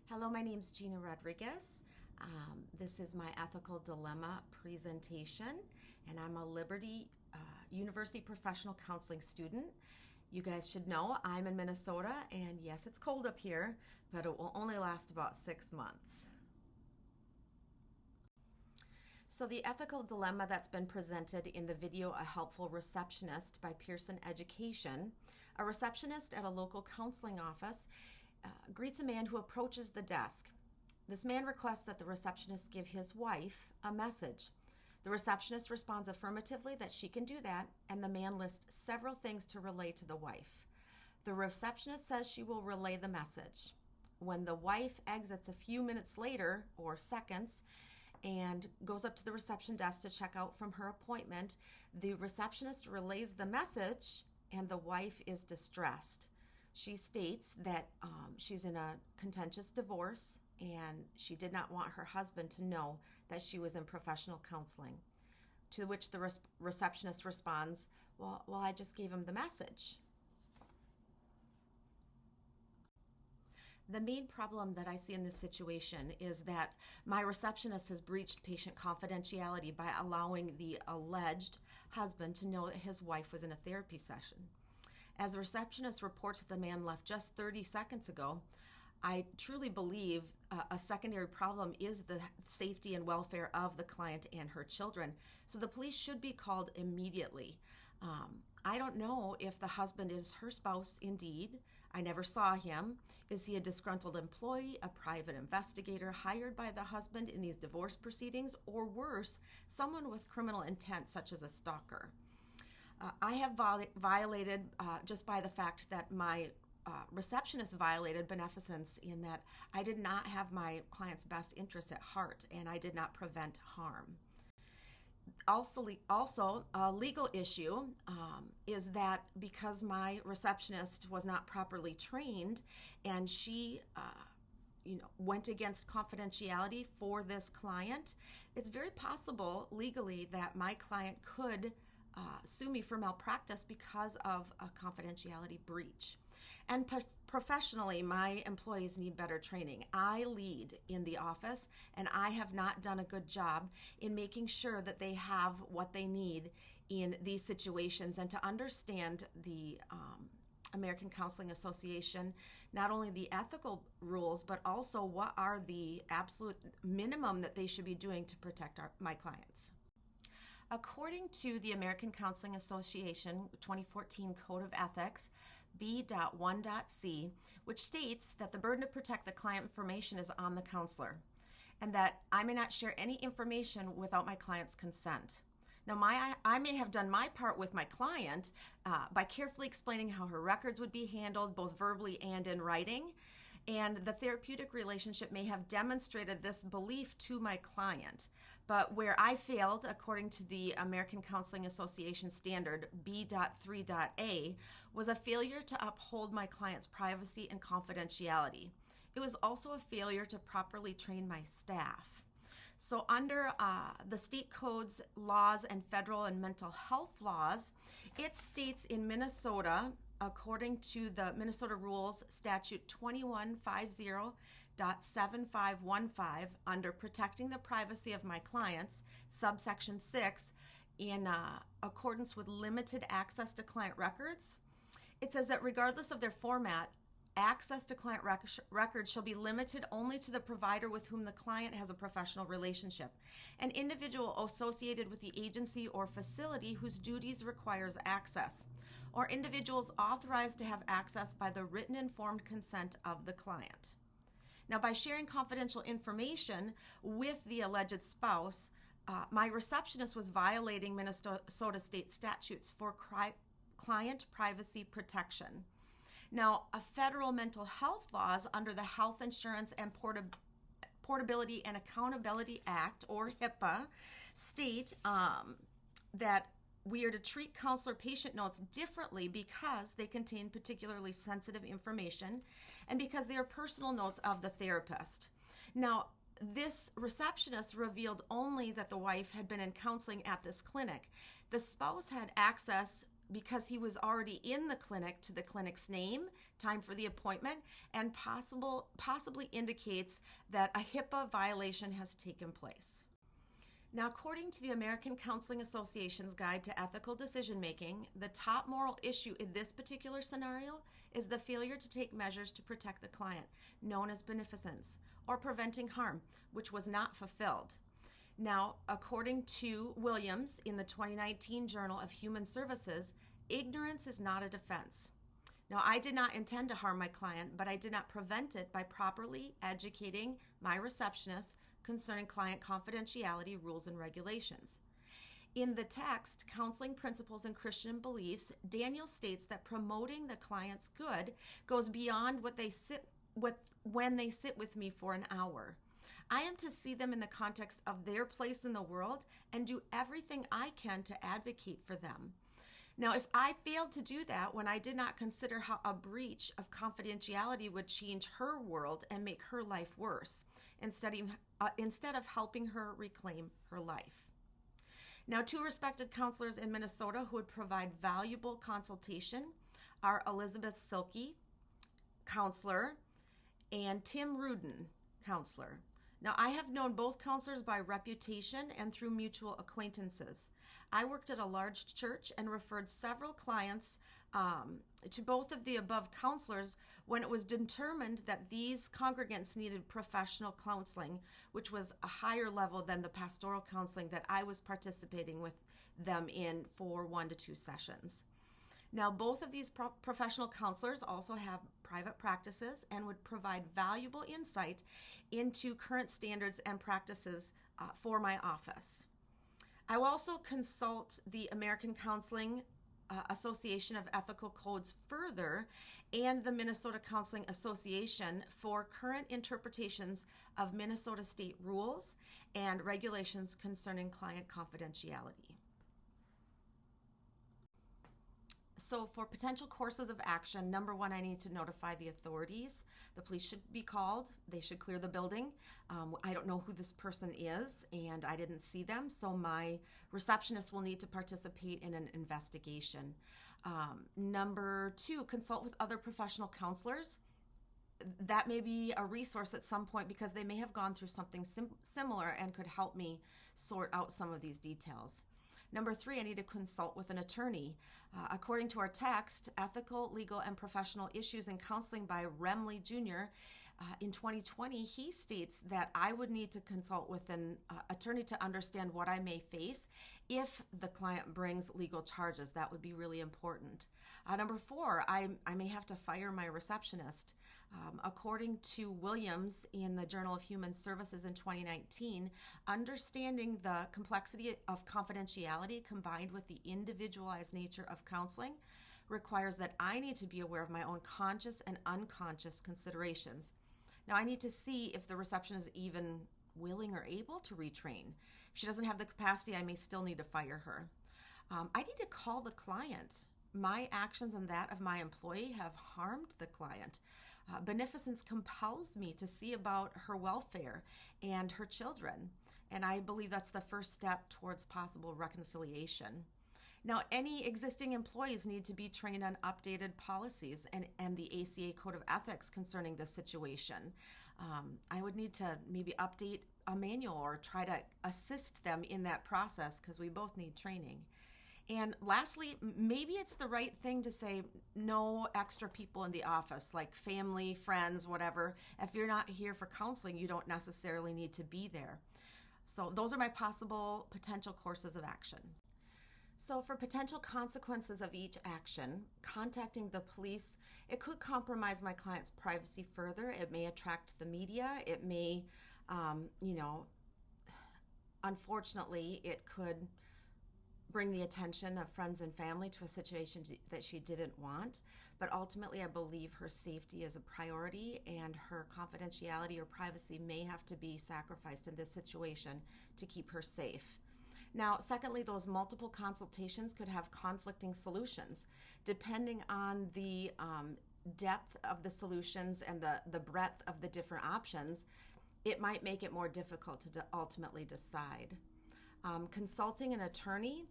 Hello, my name is Gina Rodriguez. This is my ethical dilemma presentation, and I'm a Liberty University professional counseling student. You guys should know I'm in Minnesota, and yes, it's cold up here, but it will only last about 6 months. So the ethical dilemma that's been presented in the video A Helpful Receptionist by Pearson Education, a receptionist at a local counseling office greets a man who approaches the desk. This man requests that the receptionist give his wife a message. The receptionist responds affirmatively that she can do that, and the man lists several things to relay to the wife. The receptionist says she will relay the message. When the wife exits a few minutes later, or seconds, and goes up to the reception desk to check out from her appointment, the receptionist relays the message, and the wife is distressed. She states that she's in a contentious divorce and she did not want her husband to know that she was in professional counseling. To which the receptionist responds, well, I just gave him the message. The main problem that I see in this situation is that my receptionist has breached patient confidentiality by allowing the alleged husband to know that his wife was in a therapy session. As the receptionist reports that the man left just 30 seconds ago, I truly believe a secondary problem is the safety and welfare of the client and her children. So the police should be called immediately. I don't know if the husband is her spouse indeed. I never saw him. Is he a disgruntled employee, a private investigator hired by the husband in these divorce proceedings, or worse, someone with criminal intent such as a stalker? I have violated just by the fact that my receptionist violated beneficence in that I did not have my client's best interest at heart and I did not prevent harm. Also, a legal issue is that because my receptionist was not properly trained and she went against confidentiality for this client, it's very possible legally that my client could sue me for malpractice because of a confidentiality breach. And professionally, my employees need better training. I lead in the office, and I have not done a good job in making sure that they have what they need in these situations and to understand the American Counseling Association, not only the ethical rules, but also what are the absolute minimum that they should be doing to protect my clients. According to the American Counseling Association 2014 Code of Ethics, B.1.C, which states that the burden to protect the client information is on the counselor, and that I may not share any information without my client's consent. Now, I may have done my part with my client by carefully explaining how her records would be handled, both verbally and in writing, and the therapeutic relationship may have demonstrated this belief to my client. But where I failed, according to the American Counseling Association standard B.3.A, was a failure to uphold my client's privacy and confidentiality. It was also a failure to properly train my staff. So under the state codes, laws, and federal and mental health laws, it states in Minnesota, according to the Minnesota Rules Statute 2150.7515, under protecting the privacy of my clients, subsection 6, in accordance with limited access to client records, it says that regardless of their format, access to client records shall be limited only to the provider with whom the client has a professional relationship, an individual associated with the agency or facility whose duties requires access, or individuals authorized to have access by the written informed consent of the client. Now, by sharing confidential information with the alleged spouse, my receptionist was violating Minnesota state statutes for client privacy protection. Now, federal mental health laws under the Health Insurance and Portability and Accountability Act, or HIPAA, state that we are to treat counselor-patient notes differently because they contain particularly sensitive information and because they are personal notes of the therapist. Now, this receptionist revealed only that the wife had been in counseling at this clinic. The spouse had access because he was already in the clinic to the clinic's name, time for the appointment, and possibly indicates that a HIPAA violation has taken place. Now, according to the American Counseling Association's Guide to Ethical Decision Making, the top moral issue in this particular scenario is the failure to take measures to protect the client, known as beneficence, or preventing harm, which was not fulfilled. Now, according to Williams in the 2019 Journal of Human Services, ignorance is not a defense. Now, I did not intend to harm my client, but I did not prevent it by properly educating my receptionist concerning client confidentiality rules and regulations. In the text, Counseling Principles and Christian Beliefs, Daniel states that promoting the client's good goes beyond what they sit with when they sit with me for an hour. I am to see them in the context of their place in the world and do everything I can to advocate for them. Now, if I failed to do that when I did not consider how a breach of confidentiality would change her world and make her life worse, instead of helping her reclaim her life. Now, two respected counselors in Minnesota who would provide valuable consultation are Elizabeth Silke, counselor, and Tim Rudin, counselor. Now, I have known both counselors by reputation and through mutual acquaintances. I worked at a large church and referred several clients to both of the above counselors when it was determined that these congregants needed professional counseling, which was a higher level than the pastoral counseling that I was participating with them in for 1 to 2 sessions. Now, both of these professional counselors also have private practices and would provide valuable insight into current standards and practices for my office. I will also consult the American Counseling Association of Ethical Codes further and the Minnesota Counseling Association for current interpretations of Minnesota state rules and regulations concerning client confidentiality. So for potential courses of action, number one, I need to notify the authorities. The police should be called. They should clear the building. I don't know who this person is, and I didn't see them, so my receptionist will need to participate in an investigation. Number two, consult with other professional counselors. That may be a resource at some point because they may have gone through something similar and could help me sort out some of these details. Number three, I need to consult with an attorney. According to our text, Ethical, Legal, and Professional Issues in Counseling by Remley Jr., in 2020, he states that I would need to consult with an attorney to understand what I may face if the client brings legal charges. That would be really important. Number four, I may have to fire my receptionist. According to Williams in the Journal of Human Services in 2019, understanding the complexity of confidentiality combined with the individualized nature of counseling requires that I need to be aware of my own conscious and unconscious considerations. Now, I need to see if the receptionist is even willing or able to retrain. If she doesn't have the capacity, I may still need to fire her. I need to call the client. My actions and that of my employee have harmed the client. Beneficence compels me to see about her welfare and her children, and I believe that's the first step towards possible reconciliation. Now, any existing employees need to be trained on updated policies and the ACA Code of Ethics concerning this situation. I would need to maybe update a manual or try to assist them in that process because we both need training. And lastly, maybe it's the right thing to say no extra people in the office, like family, friends, whatever. If you're not here for counseling, you don't necessarily need to be there. So those are my possible potential courses of action. So for potential consequences of each action, contacting the police, it could compromise my client's privacy further. It may attract the media. It may, unfortunately, it could bring the attention of friends and family to a situation that she didn't want. But ultimately, I believe her safety is a priority and her confidentiality or privacy may have to be sacrificed in this situation to keep her safe. Now, secondly, those multiple consultations could have conflicting solutions. Depending on the depth of the solutions and the breadth of the different options, it might make it more difficult to ultimately decide. Consulting an attorney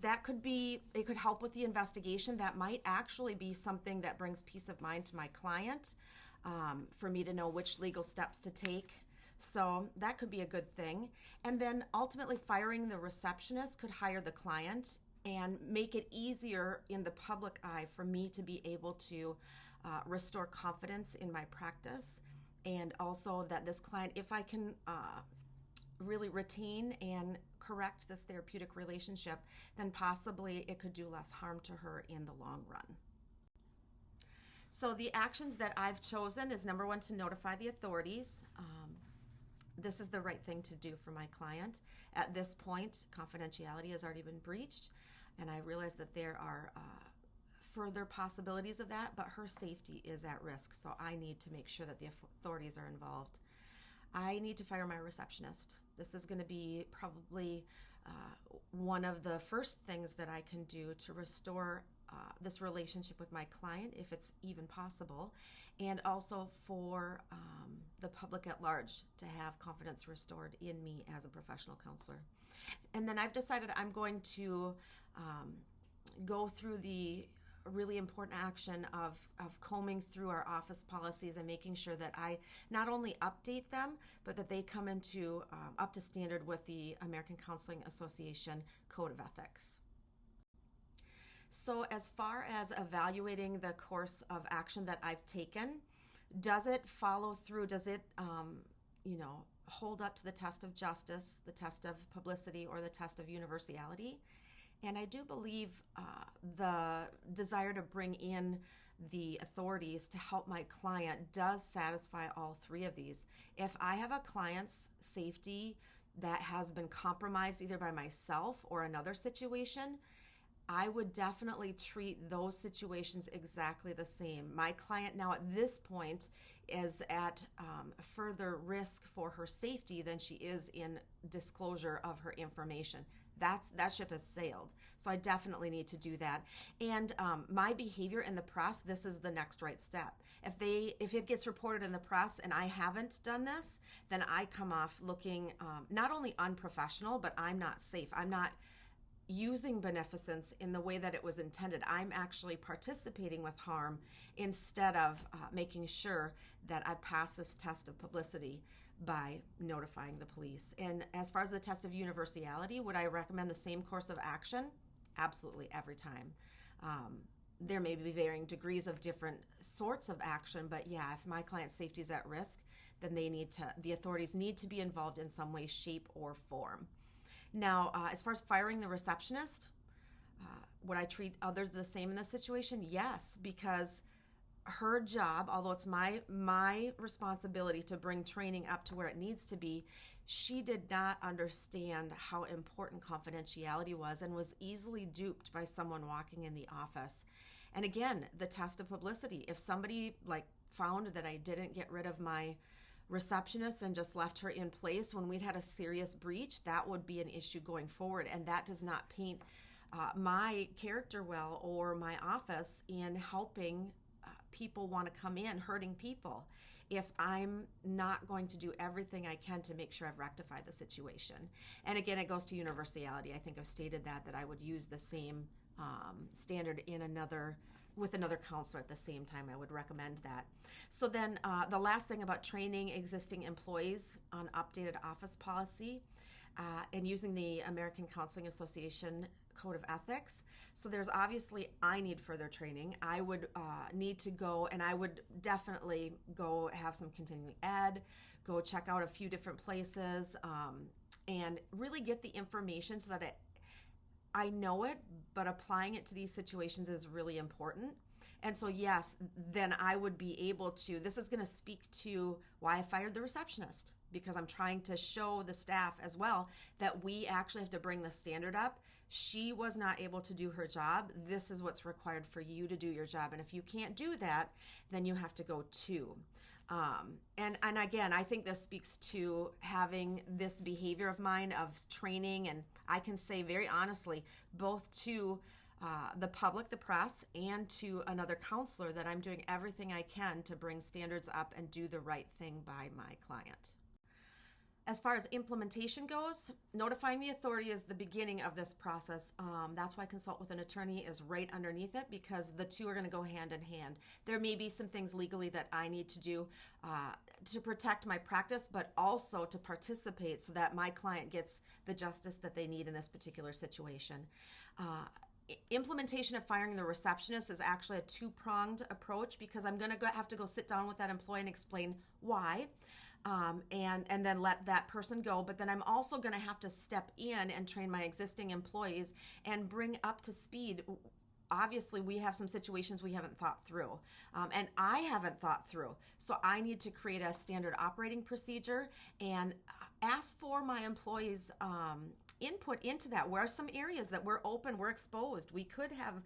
That could be, it could help with the investigation. That might actually be something that brings peace of mind to my client, for me to know which legal steps to take. So that could be a good thing. And then ultimately, firing the receptionist could hire the client and make it easier in the public eye for me to be able to restore confidence in my practice. And also that this client, if I can really retain and correct this therapeutic relationship, then possibly it could do less harm to her in the long run. So the actions that I've chosen is, number one, to notify the authorities. This is the right thing to do for my client. At this point, confidentiality has already been breached, and I realize that there are further possibilities of that, but her safety is at risk, so I need to make sure that the authorities are involved. I need to fire my receptionist. This is going to be probably one of the first things that I can do to restore this relationship with my client, if it's even possible, and also for the public at large to have confidence restored in me as a professional counselor. And then I've decided I'm going to go through the really important action of combing through our office policies and making sure that I not only update them, but that they come into up to standard with the American Counseling Association Code of Ethics. So as far as evaluating the course of action that I've taken, does it follow through? Does it, hold up to the test of justice, the test of publicity, or the test of universality? And I do believe the desire to bring in the authorities to help my client does satisfy all three of these. If I have a client's safety that has been compromised either by myself or another situation, I would definitely treat those situations exactly the same. My client now at this point is at further risk for her safety than she is in disclosure of her information. That ship has sailed. So I definitely need to do that. And my behavior in the press, this is the next right step. If it gets reported in the press and I haven't done this, then I come off looking not only unprofessional, but I'm not safe. I'm not using beneficence in the way that it was intended. I'm actually participating with harm instead of making sure that I pass this test of publicity by notifying the police. And as far as the test of universality, would I recommend the same course of action? Absolutely, every time. There may be varying degrees of different sorts of action, but yeah, if my client's safety is at risk, then the authorities need to be involved in some way, shape, or form. Now, as far as firing the receptionist, would I treat others the same in this situation? Yes, because her job, although it's my responsibility to bring training up to where it needs to be, she did not understand how important confidentiality was and was easily duped by someone walking in the office. And again, the test of publicity. If somebody found that I didn't get rid of my receptionist and just left her in place when we'd had a serious breach, that would be an issue going forward, and that does not paint my character well or my office in helping people want to come in hurting people if I'm not going to do everything I can to make sure I've rectified the situation. And again, it goes to universality. I think I've stated that I would use the same standard with another counselor at the same time. I would recommend that. So then the last thing about training existing employees on updated office policy and using the American Counseling Association Code of Ethics. So there's obviously, I need further training. I would need to go, and I would definitely go have some continuing ed, go check out a few different places, and really get the information so that I know it, but applying it to these situations is really important. And so yes, then I would be able to, this is going to speak to why I fired the receptionist, because I'm trying to show the staff as well that we actually have to bring the standard up. She was not able to do her job. This is what's required for you to do your job. And if you can't do that, then you have to go too. And again, I think this speaks to having this behavior of mine of training, and I can say very honestly, both to the public, the press, and to another counselor, that I'm doing everything I can to bring standards up and do the right thing by my client. As far as implementation goes, notifying the authority is the beginning of this process. That's why consult with an attorney is right underneath it, because the two are going to go hand in hand. There may be some things legally that I need to do to protect my practice, but also to participate so that my client gets the justice that they need in this particular situation. Implementation of firing the receptionist is actually a two-pronged approach, because I'm going to have to go sit down with that employee and explain why. And then let that person go. But then I'm also going to have to step in and train my existing employees and bring up to speed. Obviously, we have some situations we haven't thought through, and I haven't thought through. So I need to create a standard operating procedure and ask for my employees' input into that. Where are some areas that we're open, we're exposed? We could have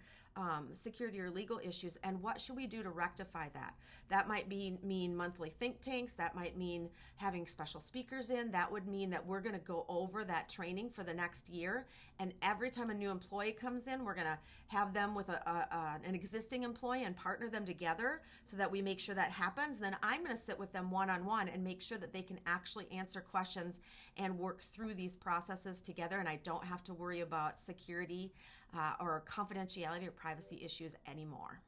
security or legal issues, and what should we do to rectify that? That might mean monthly think tanks. That might mean having special speakers in. That would mean that we're going to go over that training for the next year, and every time a new employee comes in, we're going to have them with an existing employee and partner them together so that we make sure that happens. Then I'm going to sit with them one-on-one and make sure that they can actually answer questions and work through these processes together, and I don't have to worry about security or confidentiality or privacy issues anymore.